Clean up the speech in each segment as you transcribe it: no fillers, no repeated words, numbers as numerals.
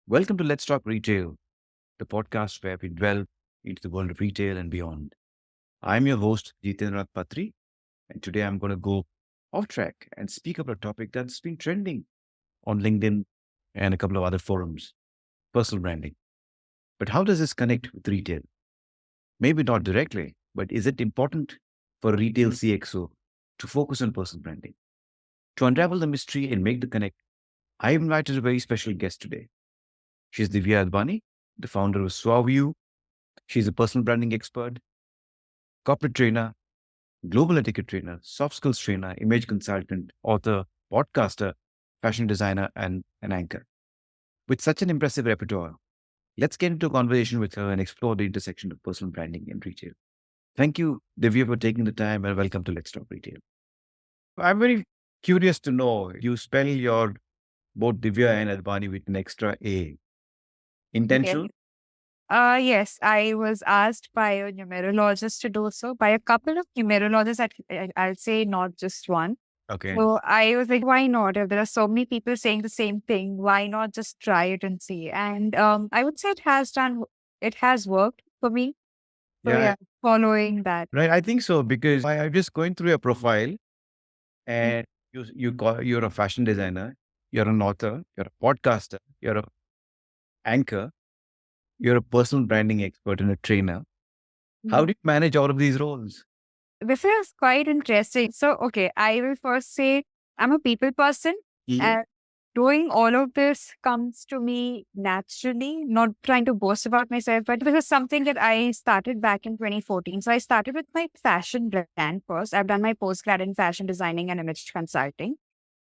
Welcome to Let's Talk Retail, the podcast where we delve into the world of retail and beyond. I'm your host, Jitendra Patri, and today I'm going to go off track and speak about a topic that's been trending on LinkedIn and a couple of other forums, personal branding. But how does this connect with retail? Maybe not directly, but is it important for a retail CXO to focus on personal branding? To unravel the mystery and make the connect, I have invited a very special guest today. She's Divya Advani, the founder of SwavU. She's a personal branding expert, corporate trainer, global etiquette trainer, soft skills trainer, image consultant, author, podcaster, fashion designer, and an anchor. With such an impressive repertoire, let's get into a conversation with her and explore the intersection of personal branding and retail. Thank you, Divya, for taking the time and welcome to Let's Talk Retail. I'm very curious to know you spell your both Divya and Advani with an extra A. Okay. Intentional? Yes, I was asked by a numerologist to do so, by a couple of numerologists, I'll say not just one. Okay. So I was like, why not? If there are so many people saying the same thing, why not just try it and see? And I would say it has worked for me. So Yeah, yeah, following that. right. I think so because I'm just going through your profile Mm. and you're a fashion designer, you're an author, you're a podcaster, you're a anchor, you're a personal branding expert and a trainer. How Mhm. do you manage all of these roles? This is quite interesting. So, okay, I will first say I'm a people person. Mhm. Doing all of this comes to me naturally, not trying to boast about myself, but this is something that I started back in 2014. So I started with my fashion brand first. I've done my postgrad in fashion designing and image consulting.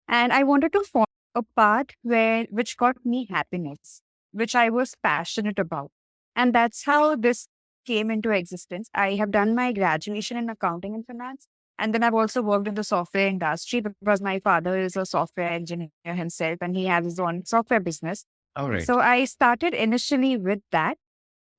And I wanted to follow a path which got me happiness, which I was passionate about. And that's how this came into existence. I have done my graduation in accounting and finance. And then I've also worked in the software industry because my father is a software engineer himself and he has his own software business. All right. So I started initially with that,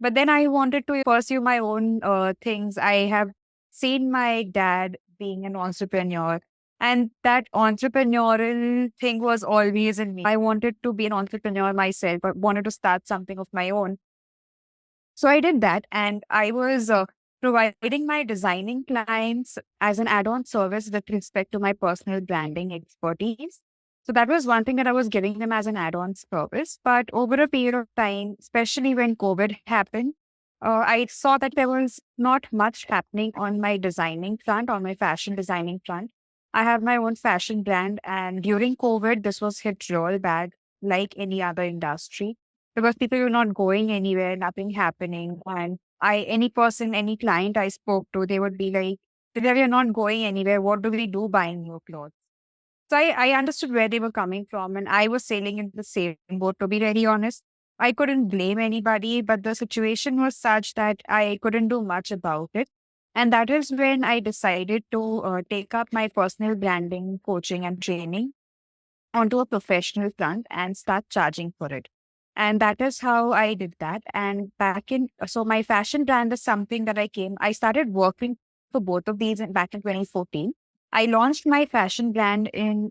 but then I wanted to pursue my own things. I have seen my dad being an entrepreneur, and that entrepreneurial thing was always in me. I wanted to be an entrepreneur myself, but wanted to start something of my own. So I did that, and I was providing my designing clients as an add on service with respect to my personal branding expertise. So that was one thing that I was giving them as an add on service. But over a period of time, especially when COVID happened, I saw that there was not much happening on my designing front, on my fashion designing front. I have my own fashion brand, and during COVID, this was hit real bad, like any other industry because people were not going anywhere, nothing happening. And any person, any client I spoke to, they would be like, "Divya, we are not going anywhere. What do we do buying new clothes?" So I understood where they were coming from, and I was sailing in the same boat, to be very honest. I couldn't blame anybody, but the situation was such that I couldn't do much about it. And that is when I decided to take up my personal branding, coaching, and training onto a professional front and start charging for it. And that is how I did that. And so my fashion brand is something that I started working for both of these back in 2014. I launched my fashion brand in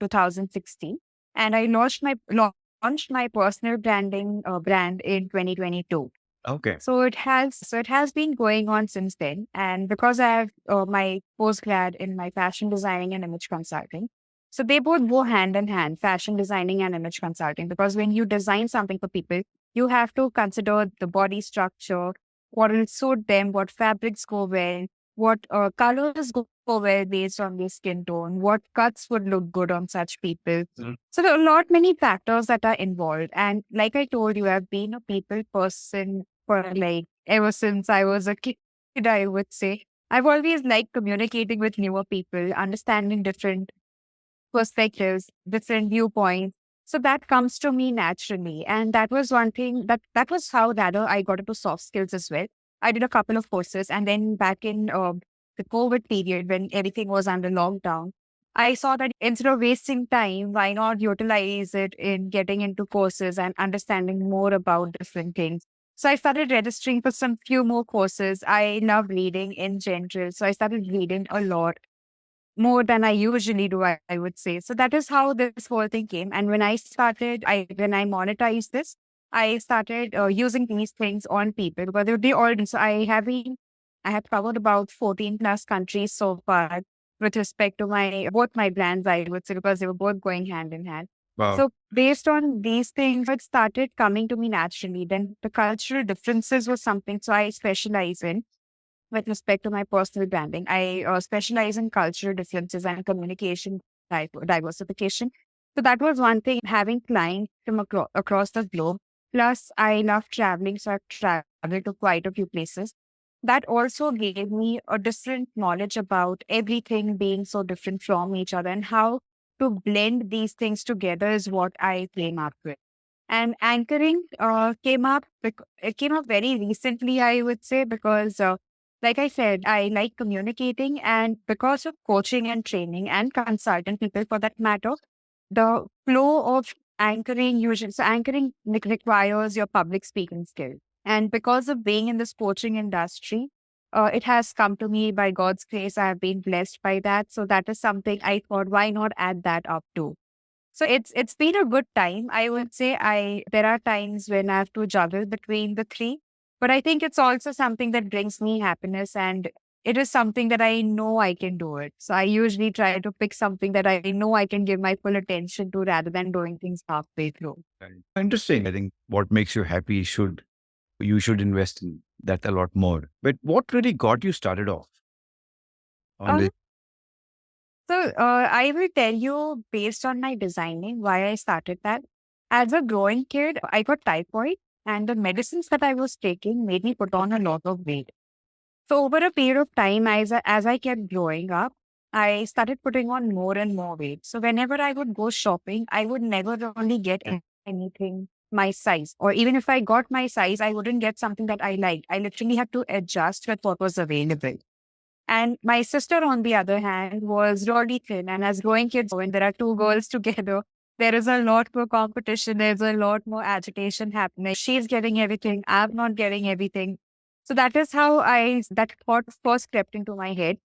2016 and launched my personal branding brand in 2022. Okay. So it has been going on since then. And because I have my postgrad in my fashion designing and image consulting, so they both go hand in hand, fashion designing and image consulting. Because when you design something for people, you have to consider the body structure, what will suit them, what fabrics go well, what colors go well based on their skin tone, what cuts would look good on such people. Mhm. So there are a lot many factors that are involved. And like I told you, I've been a people person for like ever since I was a kid, I would say. I've always liked communicating with newer people, understanding different perspectives, different viewpoints. So that comes to me naturally. And that was one thing that was how rather I got into soft skills as well. I did a couple of courses and then back in the COVID period when everything was under lockdown, I saw that instead of wasting time, why not utilize it in getting into courses and understanding more about different things. So I started registering for some few more courses. I love reading in general. So I started reading a lot more than I usually do, I would say. So that is how this whole thing came. And when I started, when I monetized this, I started using these things on people, but they all. So I have covered about 14 plus countries so far with respect to my both my brands, I would say, because they were both going hand in hand. Wow. So based on these things, it started coming to me naturally. Then the cultural differences was something. So I specialize in with respect to my personal branding. I specialize in cultural differences and communication diversification. So that was one thing, having clients from across the globe. Plus, I love traveling, so I've traveled to quite a few places. That also gave me a different knowledge about everything being so different from each other, and how to blend these things together is what I came up with. And anchoring it came up very recently, I would say, because like I said, I like communicating, and because of coaching and training and consultant people for that matter, the flow of anchoring usually, so anchoring requires your public speaking skill. And because of being in this coaching industry, it has come to me by God's grace. I have been blessed by that. So that is something I thought, why not add that up too? So it's been a good time. I would say I there are times when I have to juggle between the three, but I think it's also something that brings me happiness, and it is something that I know I can do it. So I usually try to pick something that I know I can give my full attention to rather than doing things halfway through. Right. Interesting. I think what makes you happy should you should invest in that a lot more. But what really got you started off on Uh, this? I will tell you based on my designing why I started that. As a growing kid, I got typhoid, and the medicines that I was taking made me put on a lot of weight. So over a period of time, as I kept growing up, I started putting on more and more weight. So whenever I would go shopping, I would never really get anything my size. Or even if I got my size, I wouldn't get something that I liked. I literally had to adjust with what was available. And my sister, on the other hand, was really thin. And as growing kids, when there are two girls together, there is a lot more competition. There's a lot more agitation happening. She's getting everything. I'm not getting everything. So that is how that thought first crept into my head.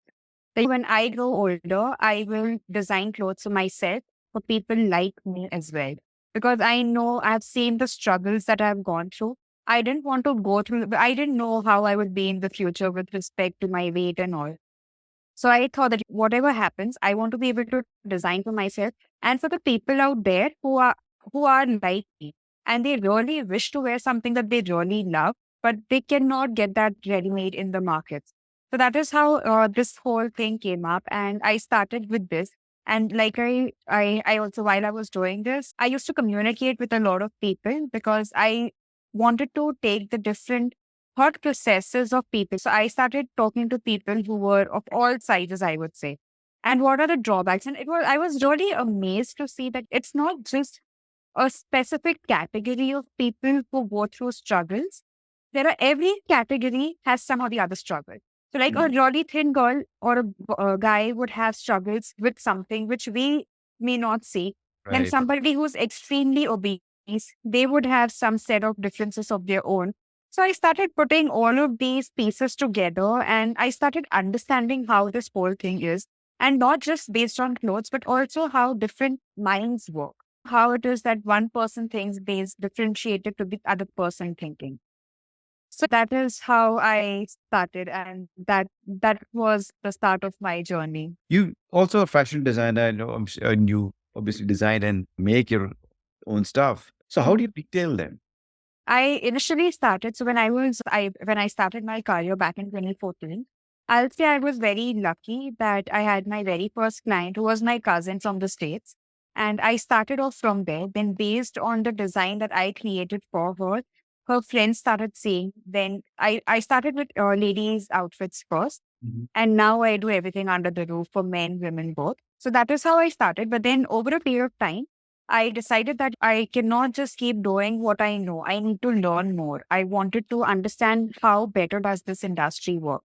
That when I grow older, I will design clothes for myself, for people like me as well. Because I know I've seen the struggles that I've gone through. I didn't want to go through, I didn't know how I would be in the future with respect to my weight and all. So I thought that whatever happens, I want to be able to design for myself and for the people out there who are like me, and they really wish to wear something that they really love, but they cannot get that ready made in the markets. So that is how this whole thing came up, and I started with this. And like I also, while I was doing this, I used to communicate with a lot of people because I wanted to take the different thought processes of people. So I started talking to people who were of all sizes, I would say. And what are the drawbacks? And I was really amazed to see that it's not just a specific category of people who go through struggles. Every category has some or the other struggle. So like a Mm. really thin girl or a guy would have struggles with something which we may not see. Then Right. somebody who's extremely obese, they would have some set of differences of their own. So I started putting all of these pieces together, and I started understanding how this whole thing is, and not just based on clothes, but also how different minds work, how it is that one person thinks based differentiated to the other person thinking. So that is how I started, and that was the start of my journey. You also a fashion designer. I know. And you obviously design and make your own stuff. So how do you detail them? I initially started, so when I started my career back in 2014, I'll say I was very lucky that I had my very first client who was my cousin from the States. And I started off from there. Then based on the design that I created for her, her friends started seeing. Then I started with ladies' outfits first. Mhm. And now I do everything under the roof for men, women, both. So that is how I started. But then over a period of time, I decided that I cannot just keep doing what I know. I need to learn more. I wanted to understand how better does this industry work.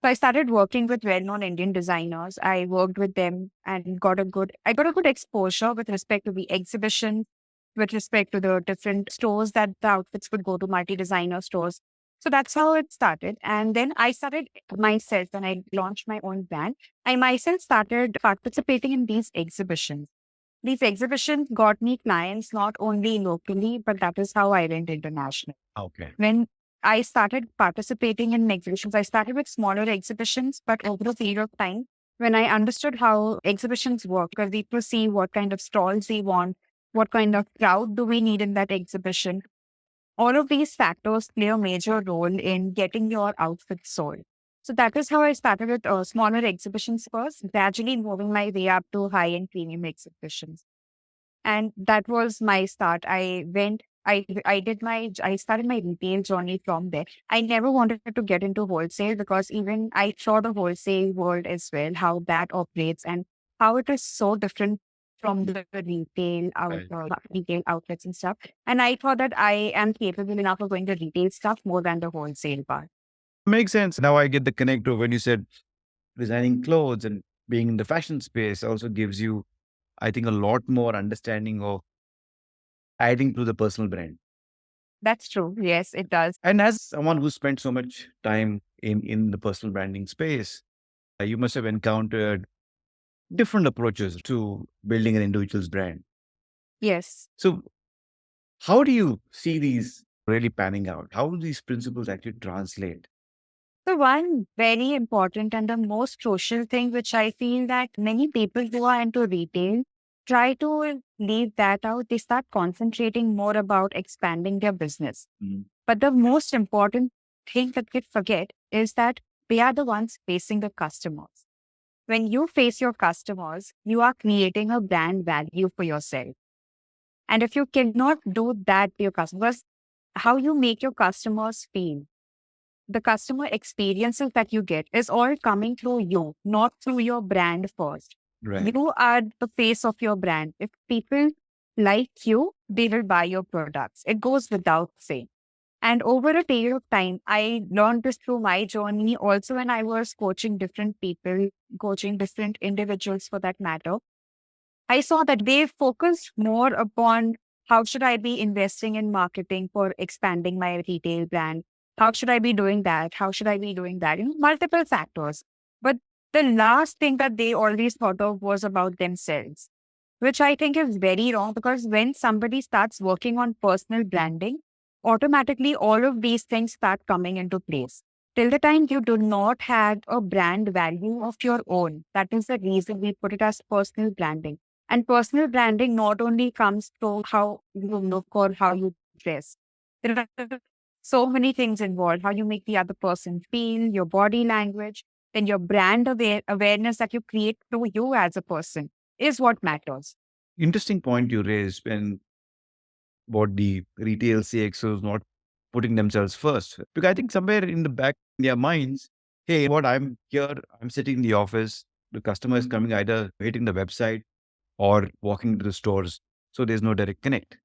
So I started working with well-known Indian designers. I worked with them and I got a good exposure with respect to the exhibition, with respect to the different stores that the outfits would go to, multi-designer stores. So that's how it started. And then I started myself when I launched my own brand. I myself started participating in these exhibitions. These exhibitions got me clients not only locally, but that is how I went international. Okay. When I started participating in exhibitions, I started with smaller exhibitions, but over a period of time, when I understood how exhibitions work, because people see what kind of stalls they want, what kind of crowd do we need in that exhibition, all of these factors play a major role in getting your outfit sold. So that is how I started with smaller exhibitions first, gradually moving my way up to high end premium exhibitions. And that was my start. I started my retail journey from there. I never wanted to get into wholesale because even I saw the wholesale world as well, how that operates and how it is so different from the Right. retail outlets and stuff. And I thought that I am capable enough of going to retail stuff more than the wholesale part. Makes sense. Now I get the connect to when you said designing clothes and being in the fashion space also gives you, I think, a lot more understanding of adding to the personal brand. That's true. Yes, it does. And as someone who spent so much time in the personal branding space, you must have encountered different approaches to building an individual's brand. Yes. So, how do you see these really panning out? How do these principles actually translate? So one very important and the most crucial thing, which I feel that many people who are into retail try to leave that out. They start concentrating more about expanding their business. Mm. But the most important thing that they forget is that they are the ones facing the customers. When you face your customers, you are creating a brand value for yourself. And if you cannot do that to your customers, how you make your customers feel, the customer experiences that you get is all coming through you, not through your brand first. Right. You are the face of your brand. If people like you, they will buy your products. It goes without saying. And over a period of time, I learned this through my journey. Also, when I was coaching different people, coaching different individuals for that matter, I saw that they focused more upon how should I be investing in marketing for expanding my retail brand? How should I be doing that? How should I be doing that? Multiple factors. But the last thing that they always thought of was about themselves, which I think is very wrong because when somebody starts working on personal branding, automatically all of these things start coming into place. Till the time you do not have a brand value of your own, that is the reason we put it as personal branding. And personal branding not only comes through how you look or how you dress. There are so many things involved. How you make the other person feel, your body language, then your awareness that you create through you as a person is what matters. Interesting point you raised when about the retail CXOs not putting themselves first. Because I think somewhere in the back in their minds, hey, what I'm here, I'm sitting in the office, the customer is coming either hitting the website or walking to the stores. So there's no direct connect.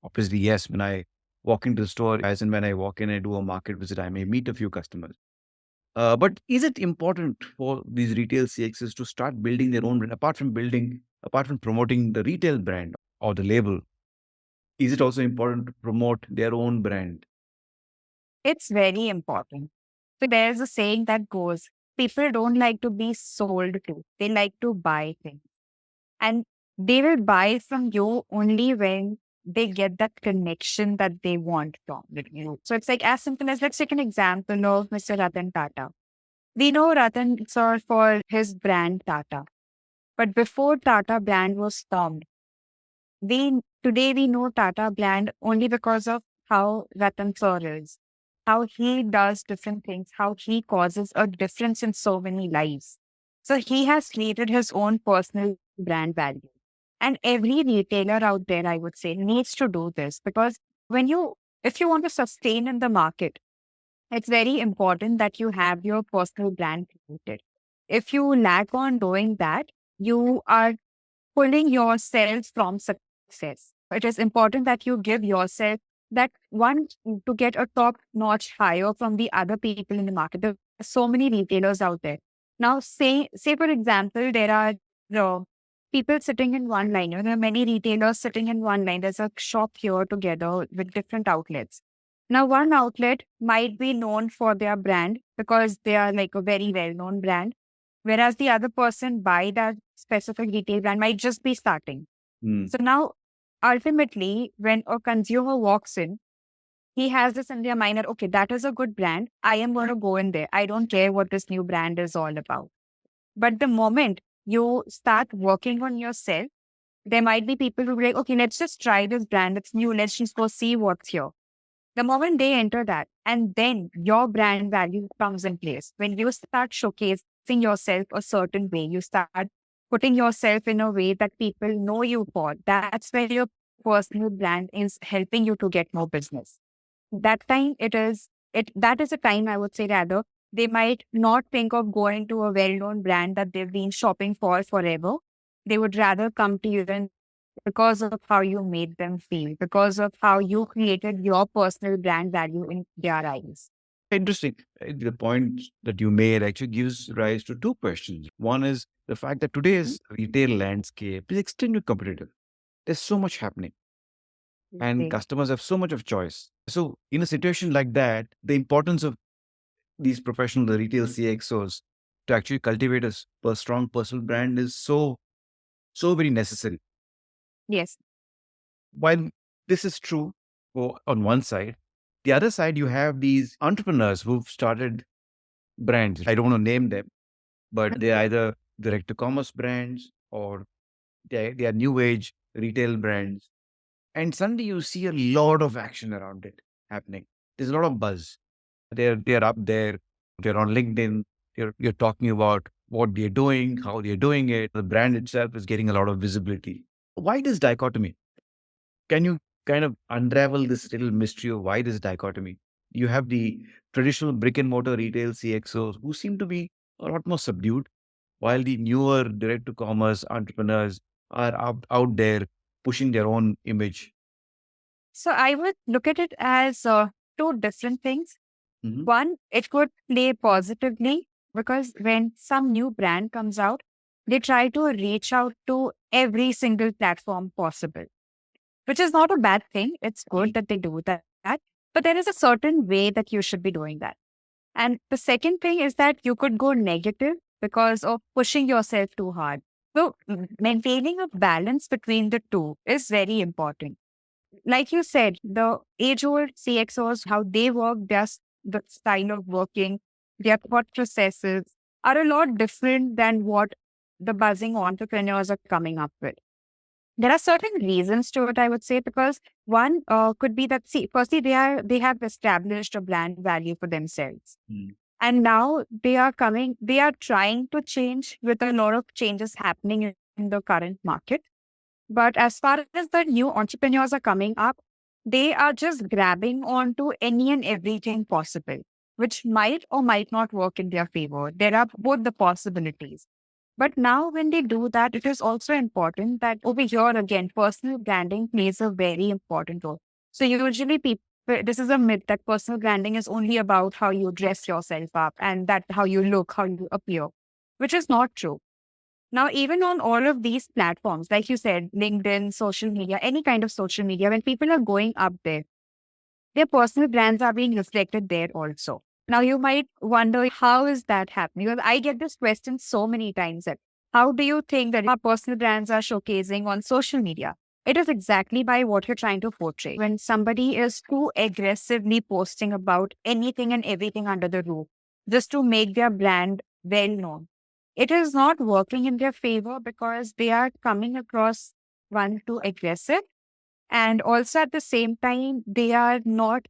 Obviously, yes, when I walk into the store, as in when I walk in and do a market visit, I may meet a few customers. But is it important for these retail CXs to start building their own brand, apart from promoting the retail brand or the label? Is it also important to promote their own brand? It's very important. So there's a saying that goes, people don't like to be sold to, they like to buy things. And they will buy from you only when they get that connection that they want from you. So it's like as simple as let's take an example of Mr. Ratan Tata. We know Ratan sir for his brand Tata. But before Tata brand was formed, today we know Tata brand only because of how Ratan sir is, how he does different things, how he causes a difference in so many lives. So he has created his own personal brand value. And every retailer out there, I would say, needs to do this because if you want to sustain in the market, it's very important that you have your personal brand created. If you lack on doing that, you are pulling yourself from success. It is important that you give yourself that one to get a top notch higher from the other people in the market. There are so many retailers out there. Now, say for example, there are people sitting in one line. There are many retailers sitting in one line. There's a shop here together with different outlets. Now, one outlet might be known for their brand because they are like a very well known brand, whereas the other person by that specific retail brand might just be starting. Hmm. So now, ultimately, when a consumer walks in, he has this in their mind that, okay, that is a good brand. I am going to go in there. I don't care what this new brand is all about. But the moment you start working on yourself, there might be people who be like, okay, let's just try this brand. It's new. Let's just go see what's here. The moment they enter that, and then your brand value comes in place. When you start showcasing yourself a certain way, you start putting yourself in a way that people know you for. That's where your personal brand is helping you to get more business. That time that is a time, I would say, rather they might not think of going to a well-known brand that they've been shopping for forever. They would rather come to you and because of how you made them feel, because of how you created your personal brand value in their eyes. Interesting. The point that you made actually gives rise to two questions. One is the fact that Mhm. today's retail landscape is extremely competitive. There's so much happening, and They- customers have so much of choice. So, in a situation like that, the importance of these professional retail CXOs to actually cultivate a strong personal brand is so very necessary. Yes. While this is true on one side, the other side you have these entrepreneurs who've started brands. I don't want to name them, but they're either direct to commerce brands or they are new age retail brands. And suddenly you see a lot of action around it happening. There's a lot of buzz. They're up there. They're on LinkedIn. You're talking about what they're doing, how they're doing it. The brand itself is getting a lot of visibility. Why this dichotomy? Can you kind of unravel this little mystery of why this dichotomy? You have the traditional brick and mortar retail CXOs who seem to be a lot more subdued, while the newer direct to commerce entrepreneurs are out there pushing their own image. So I would look at it as two different things. Mhm. One, it could play positively because when some new brand comes out, they try to reach out to every single platform possible, which is not a bad thing. It's good that they do that. But there is a certain way that you should be doing that. And the second thing is that you could go negative because of pushing yourself too hard. So maintaining a balance between the two is very important. Like you said, the age-old CXOs, how they work, the style of working, their thought processes are a lot different than what the buzzing entrepreneurs are coming up with. There are certain reasons to it, I would say, because one could be that, see, firstly, they have established a brand value for themselves. Mm. And now they are trying to change with a lot of changes happening in the current market. But as far as the new entrepreneurs are coming up, they are just grabbing onto any and everything possible, which might or might not work in their favor. There are both the possibilities. But now, when they do that, it is also important that over here again, personal branding plays a very important role. So, usually, people, this is a myth that personal branding is only about how you dress yourself up and that how you look, how you appear, which is not true. Now, even on all of these platforms, like you said, LinkedIn, social media, any kind of social media, when people are going up there, their personal brands are being reflected there also. Now, you might wonder, how is that happening? Because I get this question so many times that how do you think that our personal brands are showcasing on social media? It is exactly by what you're trying to portray. When somebody is too aggressively posting about anything and everything under the roof, just to make their brand well known, it is not working in their favor because they are coming across one too aggressive and also at the same time, they are not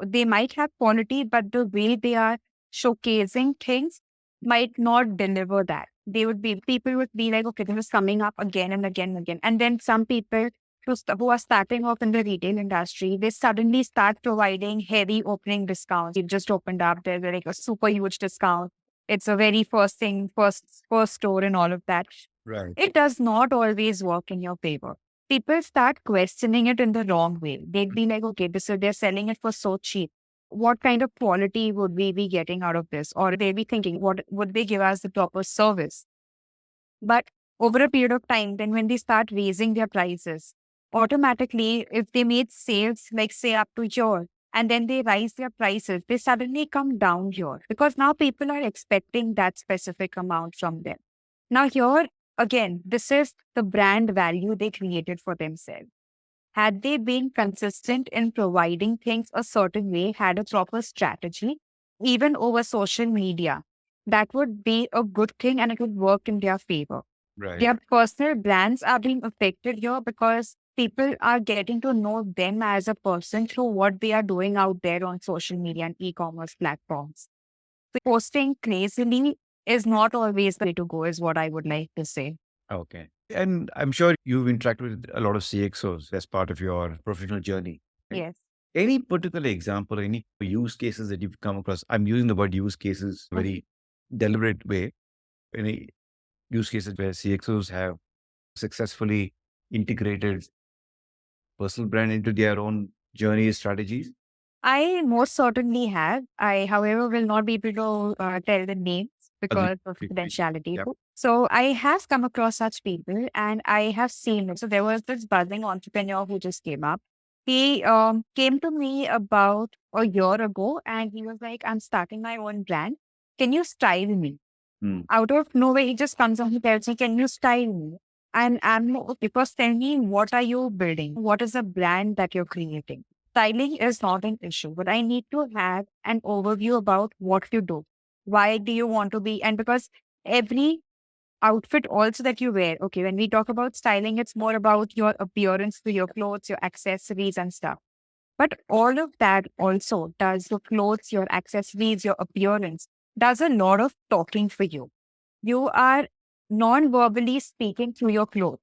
they might have quality, but the way they are showcasing things might not deliver that. People would be like, okay, this is coming up again and again and again. And then some people who are starting off in the retail industry, they suddenly start providing heavy opening discounts. You've just opened up, there's like a super huge discount. It's a very first thing, first store and all of that. Right. It does not always work in your favor. People start questioning it in the wrong way. They'd be like, okay, they're selling it for so cheap. What kind of quality would we be getting out of this? Or they'd be thinking, what would they give us the proper service? But over a period of time, then when they start raising their prices, automatically, if they made sales, like say up to here, and then they rise their prices, they suddenly come down here because now people are expecting that specific amount from them. Now, here again, this is the brand value they created for themselves. Had they been consistent in providing things a certain way, had a proper strategy, even over social media, that would be a good thing and it would work in their favor. Right. Their personal brands are being affected here because people are getting to know them as a person through what they are doing out there on social media and e-commerce platforms. So posting crazily is not always the way to go, is what I would like to say. Okay. And I'm sure you've interacted with a lot of CXOs as part of your professional journey. Right? Yes. Any particular example, any use cases that you've come across? I'm using the word use cases very deliberate way. Any use cases where CXOs have successfully integrated personal brand into their own journey strategies? I most certainly have. I, however, will not be able to tell the names Agree. because of Agree. confidentiality. Yep. So I have come across such people and I have seen it. So there was this buzzing entrepreneur who just came up. He came to me about a year ago and he was like, I'm starting my own brand. Can you style me? Hmm. Out of nowhere, he just comes and he tells me, can you style me? And I'm okay, first tell me, what are you building? What is the brand that you're creating? Styling is not an issue, but I need to have an overview about what you do. Why do you want to be? And because every outfit also that you wear, okay, when we talk about styling, it's more about your appearance to your clothes, your accessories and stuff. But all of that also does your clothes, your accessories, your appearance, does a lot of talking for you. You are non-verbally speaking through your clothes.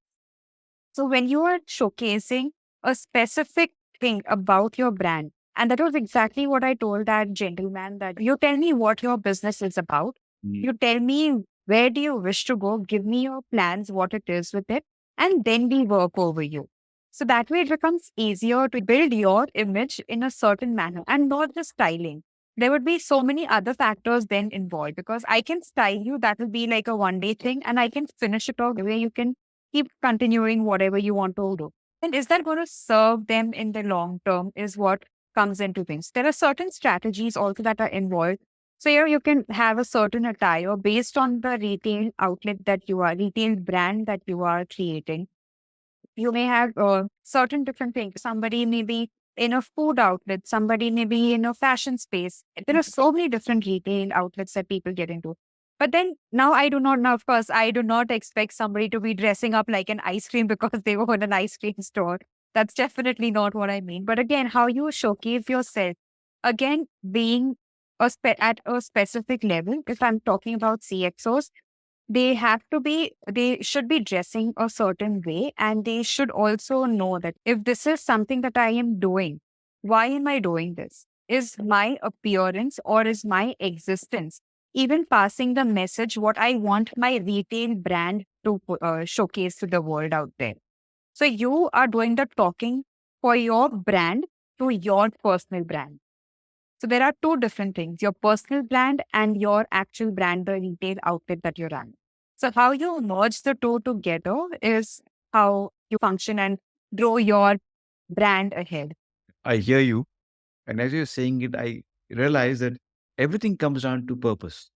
So when you are showcasing a specific thing about your brand, and that was exactly what I told that gentleman, that you tell me what your business is about. Mm. You tell me where do you wish to go, give me your plans, what it is with it, and then we work over you. So that way it becomes easier to build your image in a certain manner and not just styling. There would be so many other factors then involved because I can style you, that will be like a one day thing, and I can finish it off the way you can keep continuing whatever you want to do. And is that going to serve them in the long term is what comes into things. There are certain strategies also that are involved. So here you can have a certain attire based on the retail outlet that you are, retail brand that you are creating. You may have certain different things. Somebody may be in a food outlet, somebody may be in a fashion space. There are so many different retail outlets that people get into. But then now I do not know, of course, I do not expect somebody to be dressing up like an ice cream because they own an ice cream store. That's definitely not what I mean. But again, how you showcase yourself, again, being at a specific level, if I'm talking about CXOs, they should be dressing a certain way and they should also know that if this is something that I am doing, why am I doing this? Is my appearance or is my existence even passing the message what I want my retail brand to showcase to the world out there? So you are doing the talking for your brand to your personal brand. So there are two different things, your personal brand and your actual brand, the retail outlet that you run. So how you merge the two together is how you function and grow your brand ahead. I hear you. And as you're saying it, I realize that everything comes down to purpose.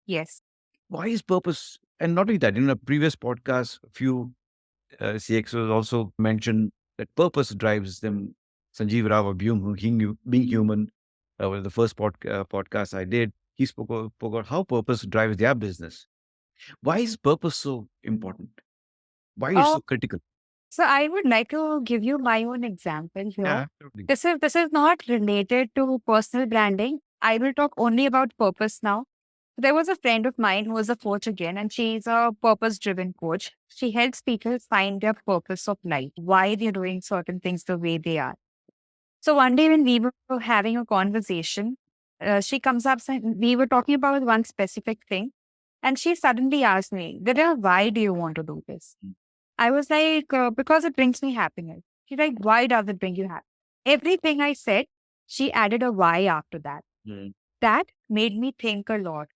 Yes. Why is purpose? And not only that, in a previous podcast, a few CXOs also mentioned that purpose drives them. Sanjeev Rao of Being Human, was the first podcast I did. He spoke about how purpose drives their business. Why is purpose so important? Why is it Oh, so critical? so I would like to give you my own example here. Yeah, absolutely. This is not related to personal branding. I will talk only about purpose now. There was a friend of mine who was a coach again, and she's a purpose driven coach. She helps people find their purpose of life, why they're doing certain things the way they are. So one day when we were having a conversation, she comes up and we were talking about one specific thing. And she suddenly asked me, Vidya, why do you want to do this? I was like, because it brings me happiness. She's like, why does it bring you happiness? Everything I said, she added a why after that. Mm. That made me think a lot.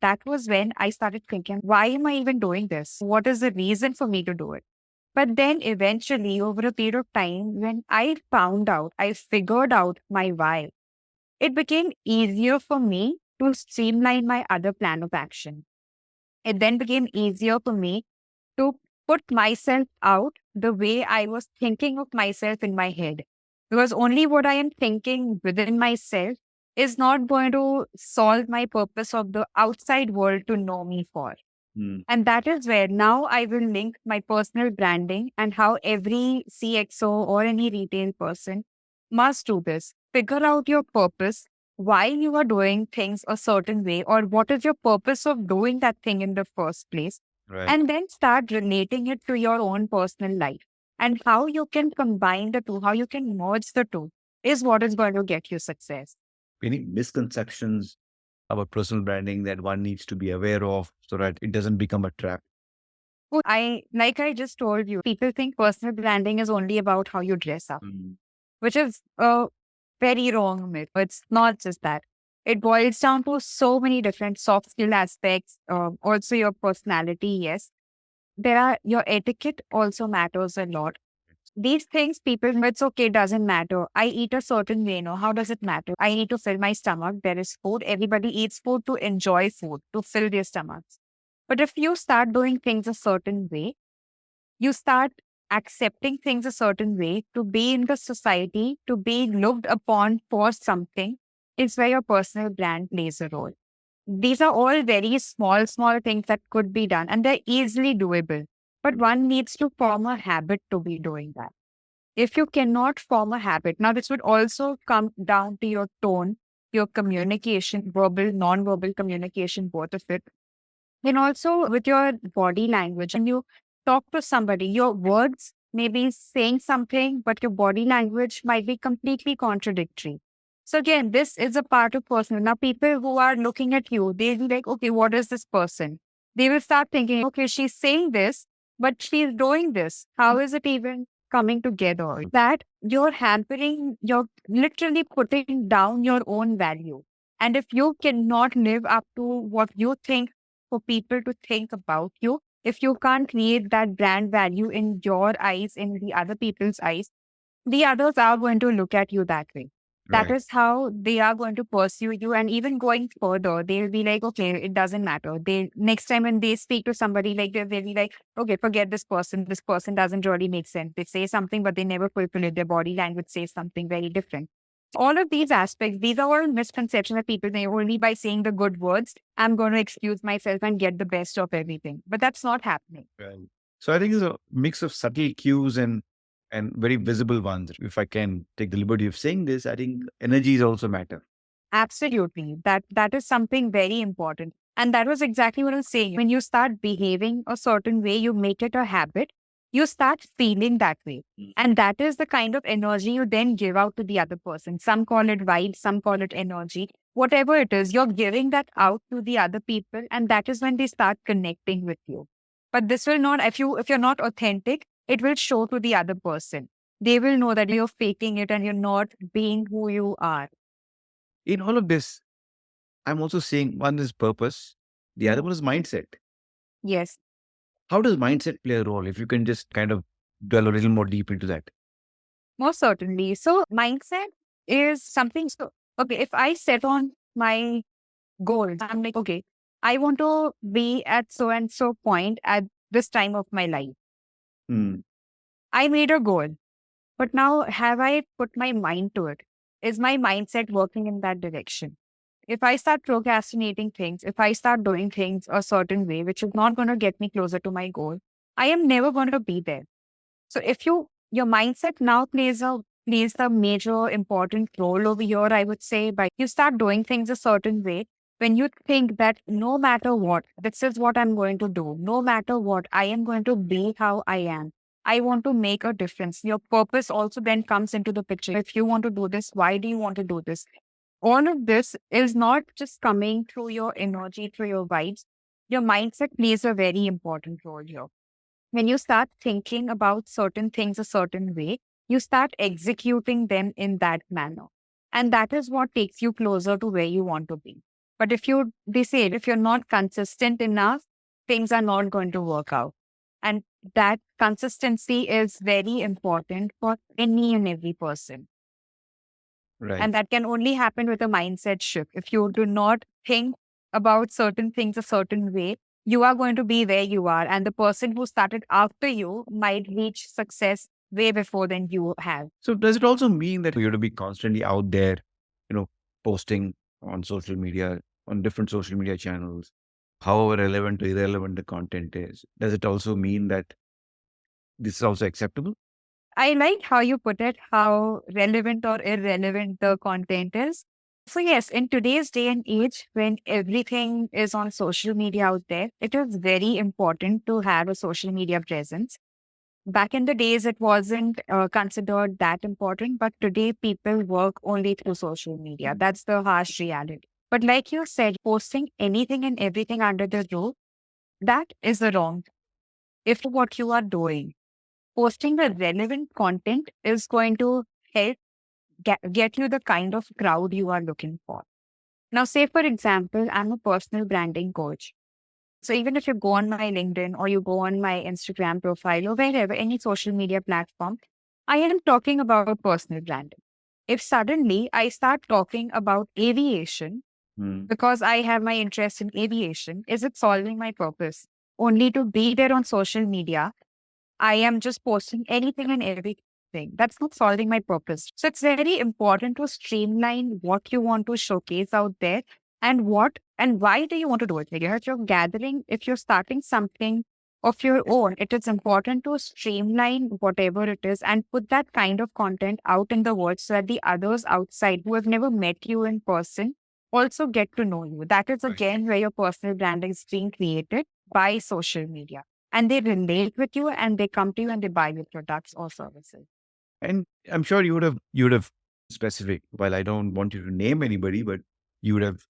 That was when I started thinking, why am I even doing this? What is the reason for me to do it? But then eventually, over a period of time, when I figured out my why, it became easier for me to streamline my other plan of action. It then became easier for me to put myself out the way I was thinking of myself in my head. Because only what I am thinking within myself is not going to solve my purpose of the outside world to know me for. Mm. And that is where now I will link my personal branding and how every CXO or any retail person must do this. Figure out your purpose, why you are doing things a certain way, or what is your purpose of doing that thing in the first place. Right. And then start relating it to your own personal life. And how you can combine the two, how you can merge the two is what is going to get you success. Any misconceptions about personal branding that one needs to be aware of so that it doesn't become a trap? Well, like I just told you, people think personal branding is only about how you dress up, Mm. which is a very wrong myth. It's not just that. It boils down to so many different soft skill aspects. Also, your personality. Yes, there are your etiquette also matters a lot. These things, people, it's okay, doesn't matter. I eat a certain way. No, how does it matter? I need to fill my stomach. There is food. Everybody eats food to enjoy food, to fill their stomachs. But if you start doing things a certain way, you start accepting things a certain way to be in the society, to be looked upon for something, is where your personal brand plays a role. These are all very small, small things that could be done and they're easily doable. But one needs to form a habit to be doing that. If you cannot form a habit, now this would also come down to your tone, your communication, verbal, non-verbal communication, both of it, and also with your body language. When you talk to somebody, your words may be saying something, but your body language might be completely contradictory. So again, this is a part of personal. Now, people who are looking at you, they'll be like, okay, what is this person? They will start thinking, okay, she's saying this, but she's doing this. How is it even coming together? That you're hampering, you're literally putting down your own value. And if you cannot live up to what you think for people to think about you, if you can't create that brand value in your eyes, in the other people's eyes, the others are going to look at you that way. That Right. is how they are going to pursue you. And even going further, they'll be like, okay, it doesn't matter. They next time when they speak to somebody, like they'll be like, okay, forget this person. This person doesn't really make sense. They say something, but they never fulfill it. Their body language says something very different. All of these aspects, these are all misconceptions that people think only by saying the good words, I'm going to excuse myself and get the best of everything. But that's not happening. Right. So I think it's a mix of subtle cues and very visible ones. If I can take the liberty of saying this, I think energies also matter. Absolutely. That is something very important. And that was exactly what I was saying. When you start behaving a certain way, you make it a habit, you start feeling that way. Mm. And that is the kind of energy you then give out to the other person. Some call it vibe, some call it energy. Whatever it is, you're giving that out to the other people, and that is when they start connecting with you. But this will not, if you're not authentic, it will show to the other person. They will know that you're faking it and you're not being who you are. In all of this, I'm also saying one is purpose, the other one is mindset. Yes. How does mindset play a role? If you can just kind of dwell a little more deep into that. Most certainly. So, mindset is something. So, okay, if I set on my goals, I'm like, okay, I want to be at so and so point at this time of my life. Mm. I made a goal, but now have I put my mind to it? Is my mindset working in that direction? If I start procrastinating things, if I start doing things a certain way, which is not going to get me closer to my goal, I am never going to be there. So if your mindset now plays a major important role over here, I would say, by you start doing things a certain way when you think that no matter what, this is what I'm going to do. No matter what, I am going to be how I am. I want to make a difference. Your purpose also then comes into the picture. If you want to do this, why do you want to do this? All of this is not just coming through your energy, through your vibes. Your mindset plays a very important role here. When you start thinking about certain things a certain way, you start executing them in that manner. And that is what takes you closer to where you want to be. But they say, if you're not consistent enough, things are not going to work out. And that consistency is very important for any and every person. And Right. that can only happen with a mindset shift. If you do not think about certain things a certain way, you are going to be where you are. And the person who started after you might reach success way before than you have. So does it also mean that you have to be constantly out there, you know, posting on social media, on different social media channels, however relevant or irrelevant the content is? Does it also mean that this is also acceptable? I like how you put it, how relevant or irrelevant the content is. So, yes, in today's day and age, when everything is on social media out there, it is very important to have a social media presence. Back in the days, it wasn't considered that important, but today people work only through social media. That's the harsh reality. But like you said, posting anything and everything under the roof, that is the wrong. If what you are doing, posting the relevant content is going to help get you the kind of crowd you are looking for. Now, say for example, I'm a personal branding coach. So even if you go on my LinkedIn or you go on my Instagram profile or wherever, any social media platform, I am talking about personal branding. If suddenly I start talking about aviation Hmm. because I have my interest in aviation, is it solving my purpose? Only to be there on social media, I am just posting anything and everything. That's not solving my purpose. So it's very important to streamline what you want to showcase out there and what and why do you want to do it. Like if you're gathering, if you're starting something of your own, it is important to streamline whatever it is and put that kind of content out in the world so that the others outside who have never met you in person also get to know you. That is Right. again where your personal branding is being created by social media and they relate with you and they come to you and they buy your products or services. And I'm sure you would have specific, while I don't want you to name anybody, but you would have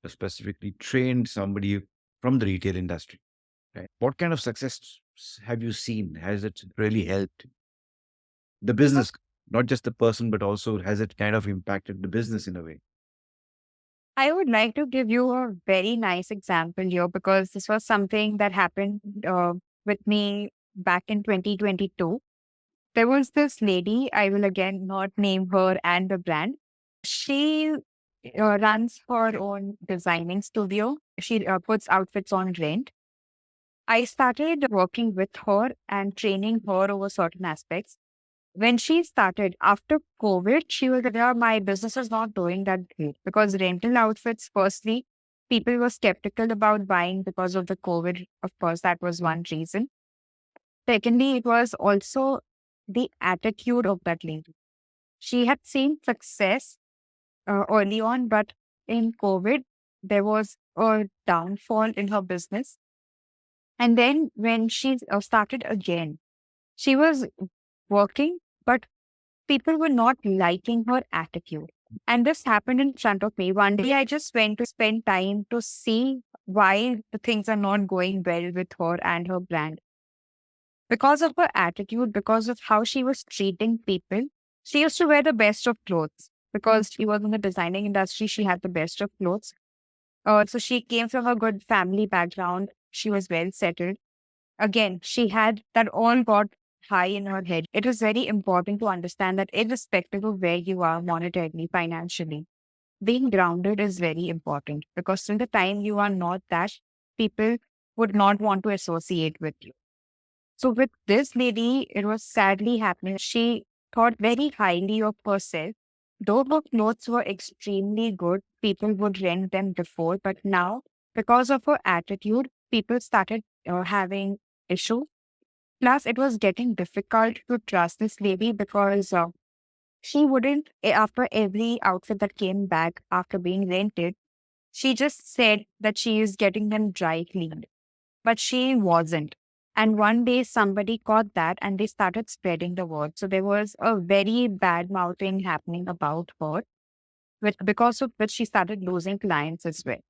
specifically trained somebody from the retail industry. Right? What kind of success have you seen? Has it really helped the business, not just the person, but also has it kind of impacted the business in a way? I would like to give you a very nice example here because this was something that happened with me back in 2022. There was this lady, I will again not name her and the brand. She runs her own designing studio. She puts outfits on rent. I started working with her and training her over certain aspects. When she started after COVID, she was there. My business is not doing that great because rental outfits, firstly, people were skeptical about buying because of the COVID. Of course, that was one reason. Secondly, it was also the attitude of that lady. She had seen success early on, but in COVID, there was a downfall in her business. And then when she started again, she was working, but people were not liking her attitude. And this happened in front of me. One day I just went to spend time to see why the things are not going well with her and her brand. Because of her attitude, because of how she was treating people, she used to wear the best of clothes. Because she was in the designing industry, she had the best of clothes. So she came from a good family background. She was well settled. Again, she had that all got high in her head. It is very important to understand that irrespective of where you are monetarily, financially, being grounded is very important because till the time you are not that, people would not want to associate with you. So with this lady, it was sadly happening. She thought very highly of herself. Though her clothes were extremely good, people would rent them before, but now because of her attitude, people started having issue. Plus, it was getting difficult to trust this lady because she wouldn't, after every outfit that came back after being rented, she just said that she is getting them dry cleaned, but she wasn't. And one day somebody caught that and they started spreading the word. So there was a very bad mouthing happening about her, because of which she started losing clients as well.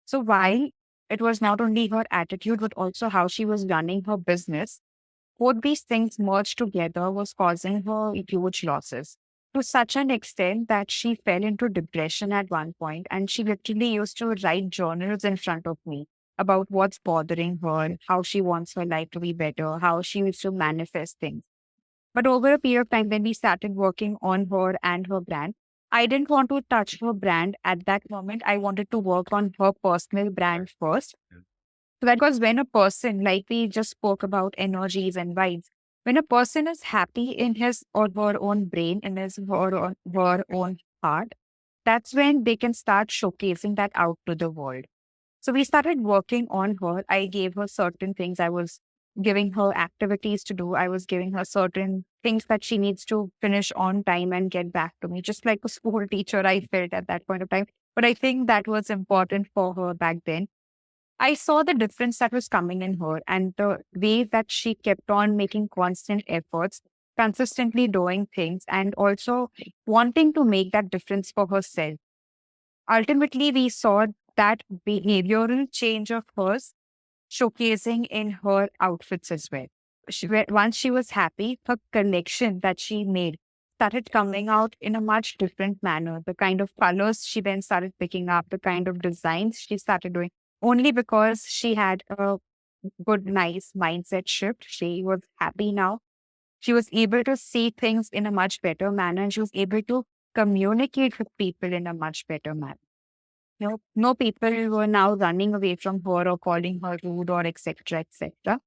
So while it was not only her attitude, but also how she was running her business, both these things merged together was causing her huge losses to such an extent that she fell into depression at one point and she literally used to write journals in front of me. about what's bothering her, how she wants her life to be better, how she needs to manifest things. But over a period of time, when we started working on her and her brand, I didn't want to touch her brand at that moment. I wanted to work on her personal brand first. Yeah. So that because when a person, like we just spoke about energies and vibes, when a person is happy in his or her own brain, in his or her own heart, that's when they can start showcasing that out to the world. So we started working on her. I gave her certain things. I was giving her activities to do. I was giving her certain things that she needs to finish on time and get back to me, just like a school teacher, I felt at that point of time. But I think that was important for her back then. I saw the difference that was coming in her and the way that she kept on making constant efforts, consistently doing things, and also wanting to make that difference for herself. Ultimately, we saw that behavioral change of hers showcasing in her outfits as well. Once she was happy, her connection that she made started coming out in a much different manner. The kind of colors she then started picking up, the kind of designs she started doing, only because she had a good, nice mindset shift. She was happy now. She was able to see things in a much better manner, and she was able to communicate with people in a much better manner. No people were now running away from her or calling her rude or etc. etc.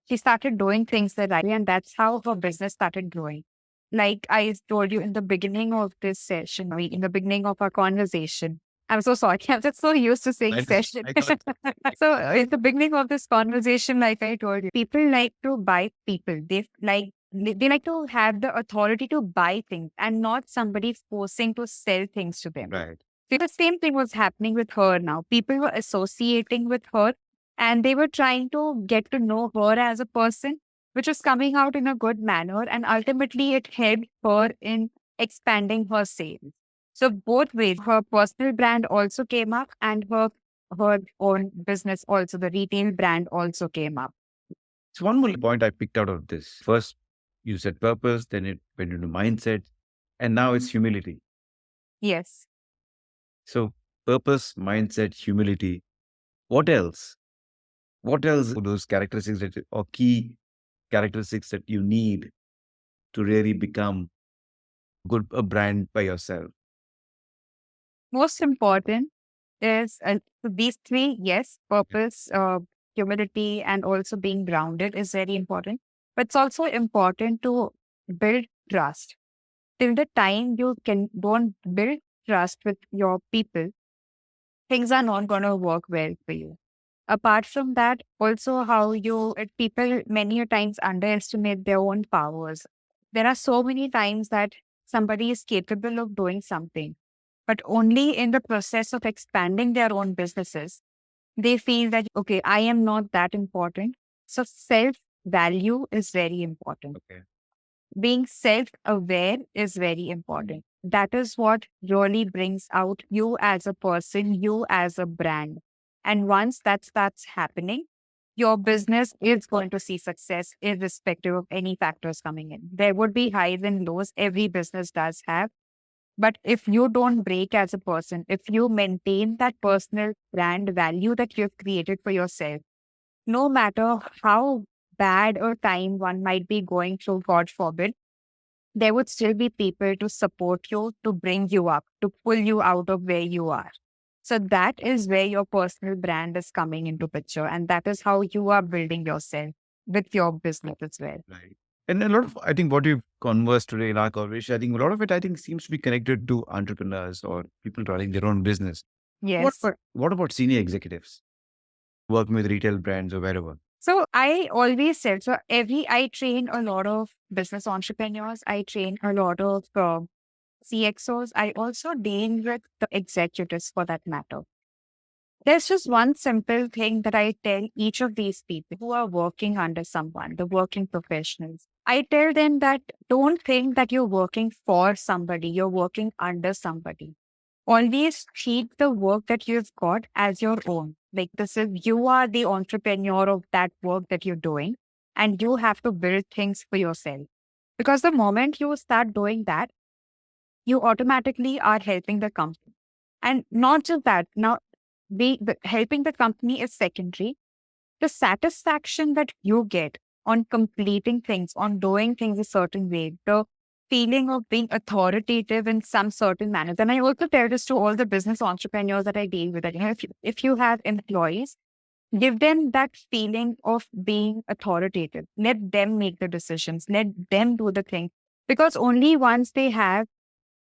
She started doing things the right way, and that's how her business started growing. Like I told you in the beginning of this session, in the beginning of our conversation. I'm so sorry. I'm just so used to saying I just, session. I got So in the beginning of this conversation, like I told you, people like to buy people. They like to have the authority to buy things and not somebody forcing to sell things to them. right. So the same thing was happening with her now. People were associating with her and they were trying to get to know her as a person, which was coming out in a good manner. And ultimately, it helped her in expanding her sales. So both ways, her personal brand also came up and her own business also, the retail brand also came up. So one more point I picked out of this. First, you said purpose, then it went into mindset, and now it's humility. Yes. So purpose, mindset, humility. What else? What else are those characteristics that or key characteristics that you need to really become good a brand by yourself? Most important is so these three, yes, purpose, humility, and also being grounded is very important. But it's also important to build trust. Till the time you can don't build trust with your people, things are not going to work well for you. Apart from that, also how people many a times underestimate their own powers. There are so many times that somebody is capable of doing something, but only in the process of expanding their own businesses, they feel that, okay, I am not that important. So self value is very important. Okay. Being self aware is very important. That is what really brings out you as a person, you as a brand. And once that starts happening, your business is going to see success irrespective of any factors coming in. There would be highs and lows. Every business does have. But if you don't break as a person, if you maintain that personal brand value that you've created for yourself, no matter how bad a time one might be going through, God forbid, there would still be people to support you, to bring you up, to pull you out of where you are. So that is where your personal brand is coming into picture. And that is how you are building yourself with your business as well. Right. And a lot of, I think, what we've conversed today in our conversation, I think a lot of it, I think, seems to be connected to entrepreneurs or people running their own business. Yes. What about senior executives working with retail brands or wherever? So I always said, I train a lot of business entrepreneurs. I train a lot of CXOs. I also deal with the executives for that matter. There's just one simple thing that I tell each of these people who are working under someone, the working professionals. I tell them that don't think that you're working for somebody, you're working under somebody. Always treat the work that you've got as your own. Like this is, you are the entrepreneur of that work that you're doing, and you have to build things for yourself. Because the moment you start doing that, you automatically are helping the company. And not just that, now helping the company is secondary. The satisfaction that you get on completing things, on doing things a certain way, the feeling of being authoritative in some certain manner. And I also tell this to all the business entrepreneurs that I deal with. That, if you have employees, give them that feeling of being authoritative. Let them make the decisions. Let them do the thing. Because only once they have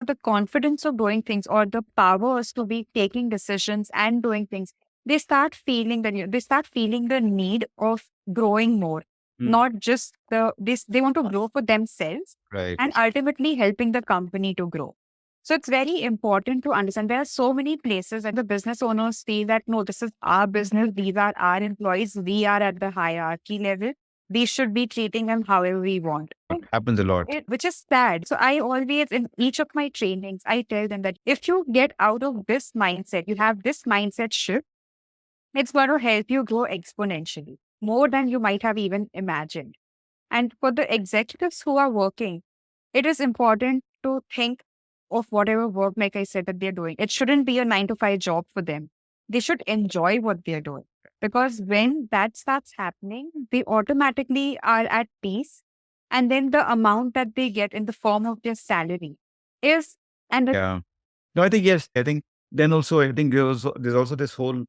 the confidence of doing things or the powers to be taking decisions and doing things, they start feeling the need of growing more, not just they want to grow for themselves Right. and ultimately helping the company to grow. So it's very important to understand there are so many places that the business owners feel that no, this is our business, these are our employees, we are at the hierarchy level. We should be treating them however we want. Happens a lot. Which is sad. So I always, in each of my trainings, I tell them that if you get out of this mindset, you have this mindset shift, it's going to help you grow exponentially, more than you might have even imagined. And for the executives who are working, it is important to think of whatever work, like I said, that they're doing. It shouldn't be a 9 to 5 job for them. They should enjoy what they're doing. Because when that starts happening, they automatically are at peace. And then the amount that they get in the form of their salary is, and Yeah. No, I think yes. I think then also I think there's also this whole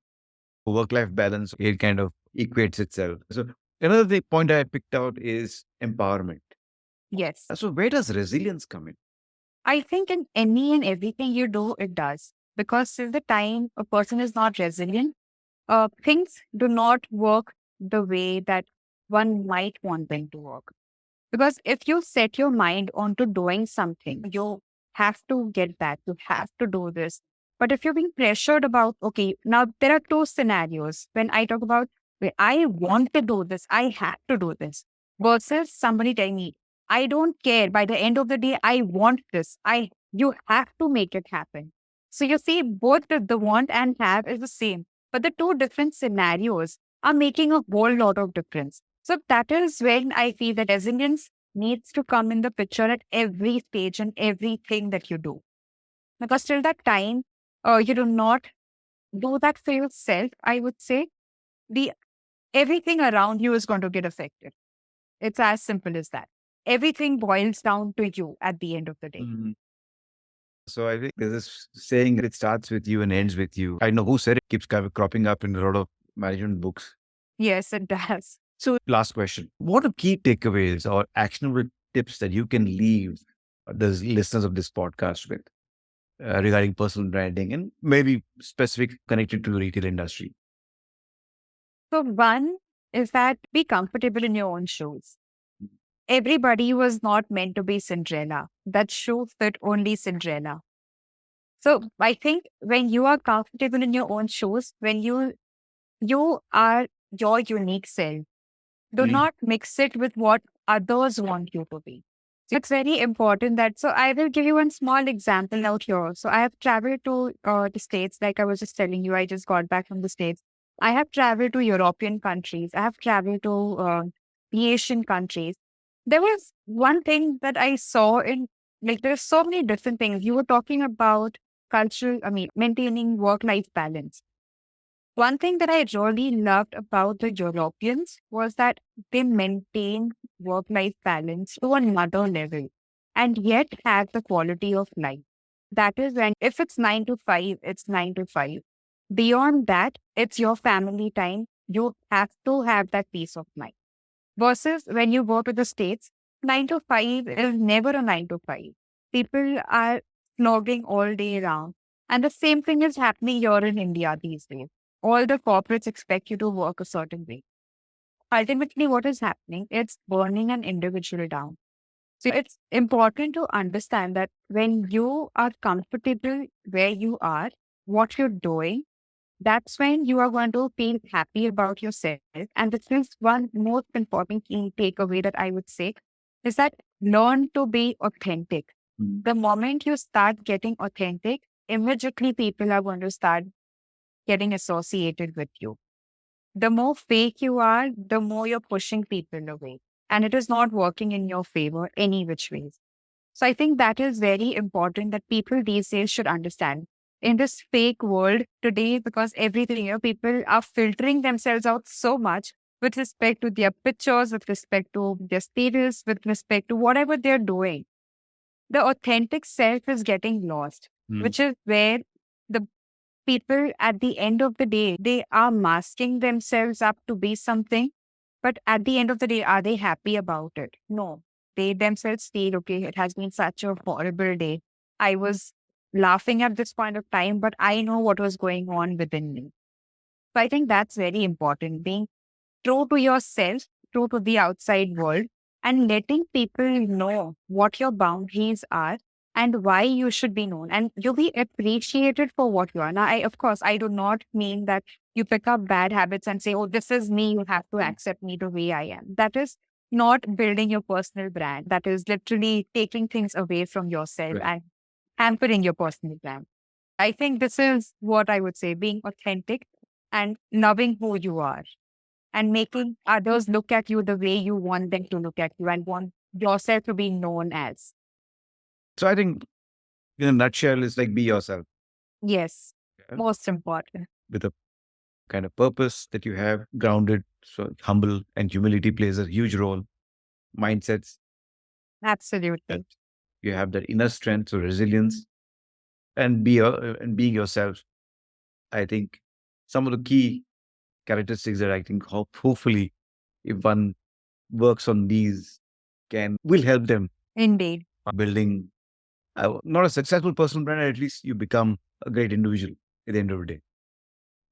work-life balance. It kind of equates itself. So another point I picked out is empowerment. yes, So where does resilience come in? I think in any and everything you do, it does. Because till the time a person is not resilient, things do not work the way that one might want them to work. Because if you set your mind onto doing something, you have to get that, you have to do this. But if you're being pressured about, okay, now there are two scenarios when I talk about, "Wait, I want to do this, I have to do this," versus somebody telling me, I don't care. By the end of the day, I want this. You have to make it happen. So you see, both the want and have is the same, but the two different scenarios are making a whole lot of difference. So that is when I feel that resilience needs to come in the picture at every stage and everything that you do. Because till that time, you do not do that for yourself, I would say, the everything around you is going to get affected. It's as simple as that. Everything boils down to you at the end of the day. Mhm. So I think there's this saying it starts with you and ends with you. I know who said it, keeps kind of cropping up in a lot of management books. Yes, it does. So last question. What are key takeaways or actionable tips that you can leave the listeners of this podcast with regarding personal branding and maybe specific connected to the retail industry? So, one is that be comfortable in your own shoes. Everybody was not meant to be Cinderella. That shoe fit only Cinderella. So I think when you are comfortable in your own shoes, when you are your unique self, do not mix it with what others want you to be. So it's very important that. So I will give you one small example out here. So I have traveled to the States, like I was just telling you. I just got back from the States. I have traveled to European countries. I have traveled to the Asian countries. There was one thing that I saw in, like, there's so many different things. You were talking about maintaining work life balance. One thing that I really loved about the Europeans was that they maintain work life balance to another level and yet have the quality of life. That is when, if it's 9 to 5, it's 9 to 5. Beyond that, it's your family time. You have to have that peace of mind. Versus when you go to the States, 9 to 5 is never a 9 to 5. People are slogging all day round. And the same thing is happening here in India these days. All the corporates expect you to work a certain way. Ultimately, what is happening? It's burning an individual down. So it's important to understand that when you are comfortable where you are, what you're doing, that's when you are going to feel happy about yourself. And this is one most important key takeaway that I would say is that learn to be authentic. The moment you start getting authentic, immediately people are going to start getting associated with you. The more fake you are, the more you're pushing people away. And it is not working in your favor any which ways. So I think that is very important that people these days should understand. in this fake world today, because everything, people are filtering themselves out so much with respect to their pictures, with respect to their status, with respect to whatever they're doing. The authentic self is getting lost, Mm. which is where the people at the end of the day, they are masking themselves up to be something. But at the end of the day, are they happy about it? No. They themselves feel, okay, it has been such a horrible day. I was laughing at this point of time, but I know what was going on within me. So I think that's very important. Being true to yourself, true to the outside world, and letting people know what your boundaries are and why you should be known. And you'll be appreciated for what you are. Now, of course, I do not mean that you pick up bad habits and say, oh, this is me. You have to accept me the way I am. That is not building your personal brand. That is literally taking things away from yourself Right. and hampering your personal brand. I think this is what I would say, being authentic and loving who you are and making others look at you the way you want them to look at you and want yourself to be known as. So I think in a nutshell, it's like be yourself. Yes, Yeah. most important. With a kind of purpose that you have, grounded, so humble and humility plays a huge role. Mindsets that Absolutely. you have that inner strength, so resilience, and and being yourself. I think some of the key characteristics that I think hopefully if one works on these will help them Indeed. building not a successful personal brand, at least you become a great individual at the end of the day.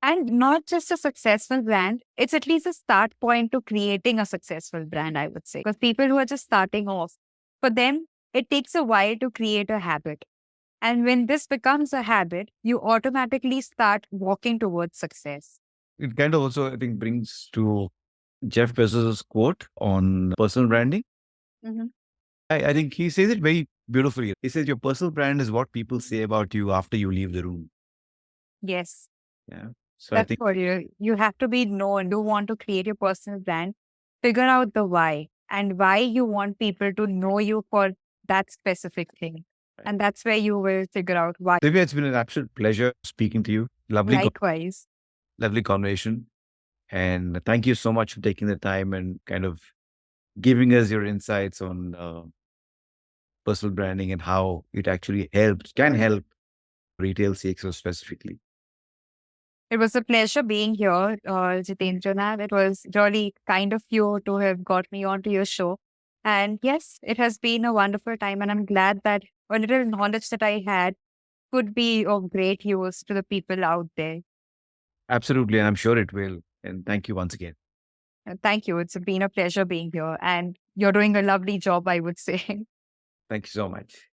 And not just a successful brand, it's at least a start point to creating a successful brand, I would say. Because people who are just starting off, for them, it takes a while to create a habit. And when this becomes a habit, you automatically start walking towards success. It kind of also, I think, brings to Jeff Bezos' quote on personal branding. Mhm. I think he says it very beautifully. He says, your personal brand is what people say about you after you leave the room. Yes. Yeah. So I That's think for you. You have to be known. You want to create your personal brand. Figure out the why and why you want people to know you for that specific thing. Right. And that's where you will figure out why. Divya, it's been an absolute pleasure speaking to you. Likewise. Lovely conversation. And thank you so much for taking the time and kind of giving us your insights on personal branding and how it actually can help retail CXO specifically. It was a pleasure being here, Jitendra. It was really kind of you to have got me onto your show. And yes, it has been a wonderful time. And I'm glad that a little knowledge that I had could be of great use to the people out there. Absolutely. And I'm sure it will. And thank you once again. Thank you. It's been a pleasure being here. And you're doing a lovely job, I would say. Thank you so much.